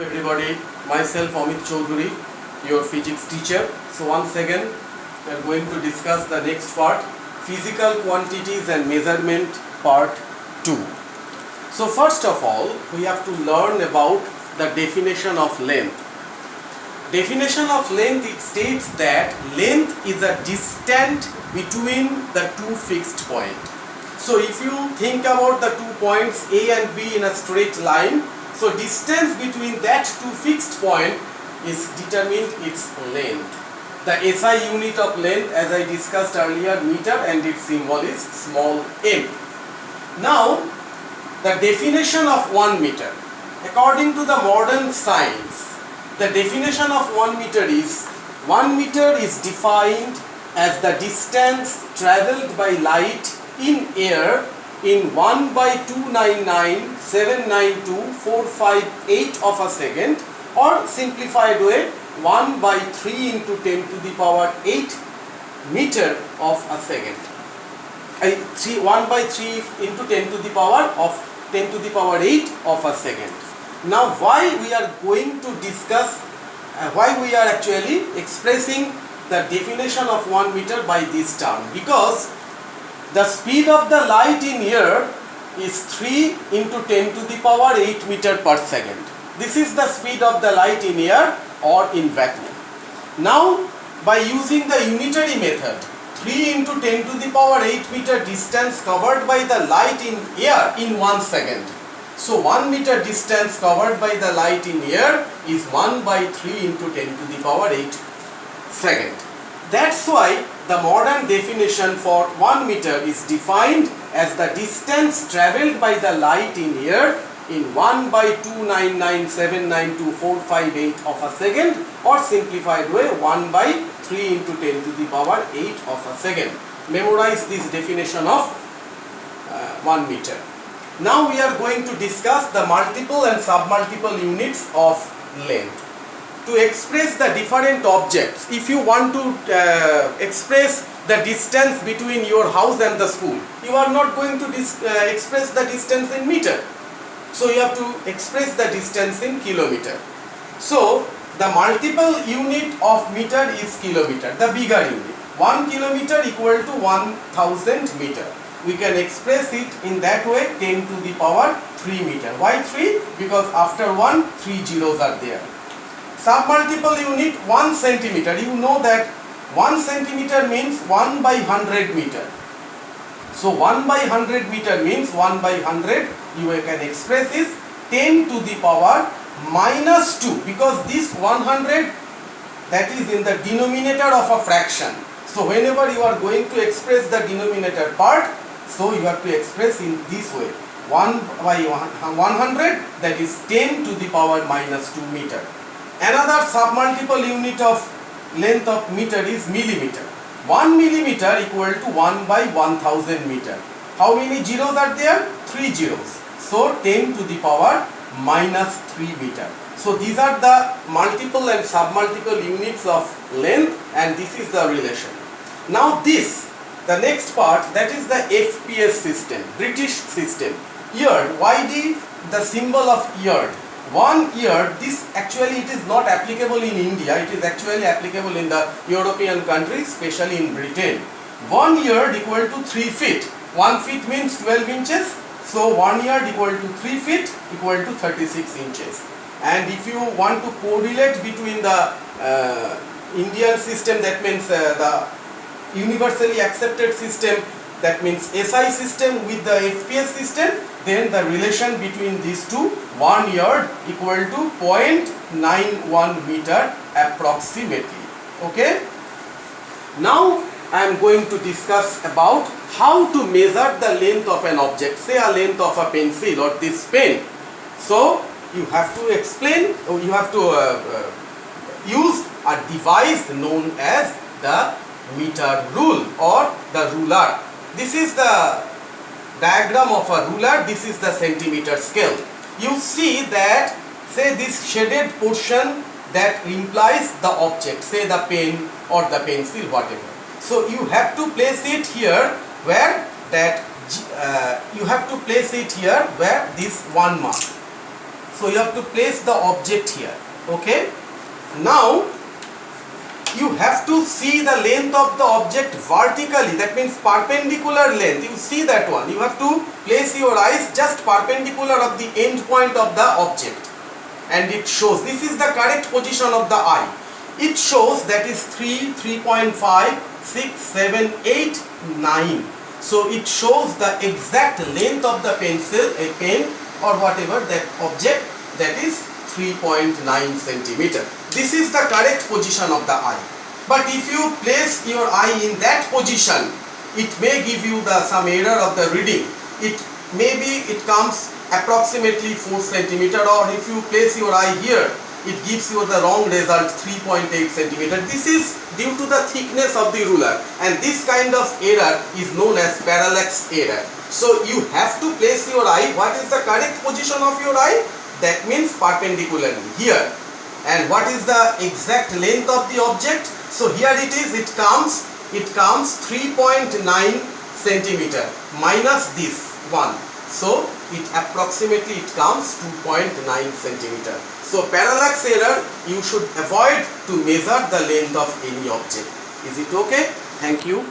Everybody, myself Amit Choudhury, your physics teacher. So once again, we are going to discuss the next part, physical quantities and measurement part 2. So first of all, we have to learn about the definition of length. Definition of length, it states that length is a distance between the two fixed points. So if you think about the 2 points A and B in a straight line, so distance between that two fixed point is determined its length. The SI unit of length, as I discussed earlier, meter, and its symbol is small m. Now the definition of 1 meter. According to the modern science, the definition of 1 meter is 1 meter is defined as the distance travelled by light in air in 1 by 299,792,458 of a second, or simplified way 1 by 3 into 10 to the power 8 meter of a second. 1 by 3 into 10 to the power of 10 to the power 8 of a second. Now why we are going to discuss, why we are actually expressing the definition of 1 meter by this term? Because the speed of the light in air is 3 into 10 to the power 8 meter per second. This is the speed of the light in air or in vacuum. Now by using the unitary method, 3 into 10 to the power 8 meter distance covered by the light in air in 1 second. So 1 meter distance covered by the light in air is 1 by 3 into 10 to the power 8 second. That's why the modern definition for 1 meter is defined as the distance travelled by the light in air in 1 by 299,792,458 of a second, or simplified way 1 by 3 into 10 to the power 8 of a second. Memorize this definition of 1 meter. Now we are going to discuss the multiple and submultiple units of length. To express the different objects, if you want to express the distance between your house and the school, you are not going to express the distance in meter. So you have to express the distance in kilometer. So the multiple unit of meter is kilometer, the bigger unit. 1 kilometer equal to 1000 meter. We can express it in that way, 10 to the power 3 meter. Why 3? Because after 1, 3 zeros are there. Submultiple unit 1 centimeter. You know that 1 centimeter means 1 by 100 meter. So 1 by 100 meter means 1 by 100. You can express is 10 to the power minus 2, because this 100, that is in the denominator of a fraction. So whenever you are going to express the denominator part, so you have to express in this way. 1 by 100, that is 10 to the power minus 2 meter. Another submultiple unit of length of meter is millimeter. 1 millimeter equal to 1 by 1000 meter. How many zeros are there? 3 zeros. So 10 to the power minus 3 meter. So these are the multiple and submultiple units of length, and this is the relation. Now this, the next part, that is the FPS system, British system. Yard, why the symbol of yard? 1 yard, this actually it is not applicable in India, it is actually applicable in the European countries, especially in Britain. 1 yard equal to 3 feet. 1 feet means 12 inches. So 1 yard equal to 3 feet equal to 36 inches. And if you want to correlate between the Indian system, that means the universally accepted system, that means SI system with the FPS system, then the relation between these two, 1 yard equal to 0.91 meter approximately. Okay. Now I am going to discuss about how to measure the length of an object, say a length of a pencil or this pen. So you have to explain, or you have to use a device known as the meter rule or the ruler. This is the diagram of a ruler, this is the centimeter scale. You see that, say this shaded portion that implies the object, say the pen or the pencil, whatever. So you have to place it here where that this 1 mark. So you have to place the object here. Okay. Now you have to see the length of the object vertically, that means perpendicular length. You see that one. You have to place your eyes just perpendicular of the end point of the object, and it shows this is the correct position of the eye. It shows that is 3, 3.5, 6, 7, 8, 9. So it shows the exact length of the pencil, a pen or whatever that object, that is 3.9 centimeter. This is the correct position of the eye. But if you place your eye in that position, it may give you some error of the reading. Maybe it comes approximately 4 centimeter, or if you place your eye here, it gives you the wrong result, 3.8 centimeter. This is due to the thickness of the ruler, and this kind of error is known as parallax error. So you have to place your eye. What is the correct position of your eye? That means perpendicularly here. And what is the exact length of the object? So here it is, it comes 3.9 centimeter minus this one. So it approximately comes 2.9 centimeter. So parallax error, you should avoid to measure the length of any object. Is it okay? Thank you.